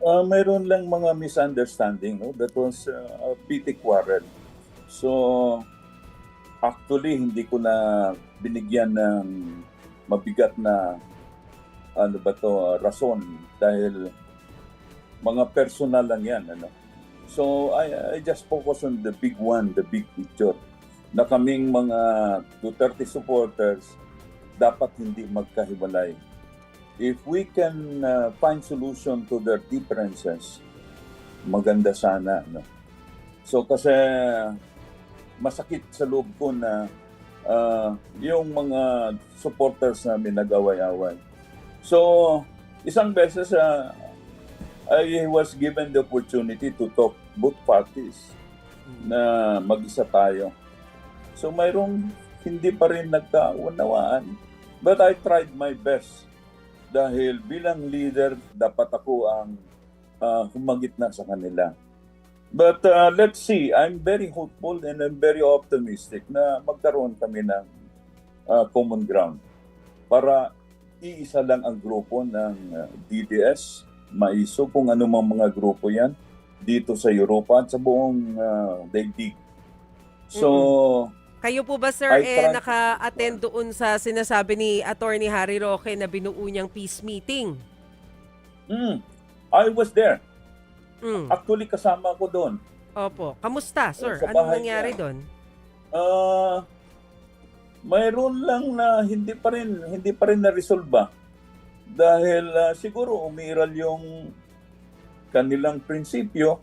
Mayroon lang mga misunderstanding, no? That was a petty quarrel. So, actually, hindi ko na binigyan ng mabigat na ano ba to, rason dahil mga personal lang yan. Ano? So, I just focus on the big one, the big picture. Na kaming mga Duterte supporters, dapat hindi magkahiwalay. If we can find solution to their differences, maganda sana. No? So kasi masakit sa loob ko na yung mga supporters namin nag-away-away. So isang beses I was given the opportunity to talk both parties na mag-isa tayo. So mayroong hindi pa rin nagkaunawaan, but I tried my best dahil bilang leader dapat ako ang humagitna sa kanila. But let's see, I'm very hopeful and I'm very optimistic na magkaroon kami ng common ground para iisa lang ang grupo ng DDS, maiso kung ano mga grupo yan dito sa Europa at sa buong daigdig. So, Kayo po ba, sir, naka-attend doon sa sinasabi ni Attorney Harry Roque na binuo niyang peace meeting? I was there. Mm. Actually, kasama ko doon. Opo. Kamusta, sir? Sa Anong bahay nangyari niya. doon? Mayroon lang na hindi pa rin na-resolve dahil siguro umiral yung kanilang prinsipyo,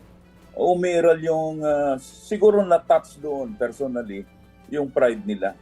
umiral yung siguro na-touch doon personally yung pride nila.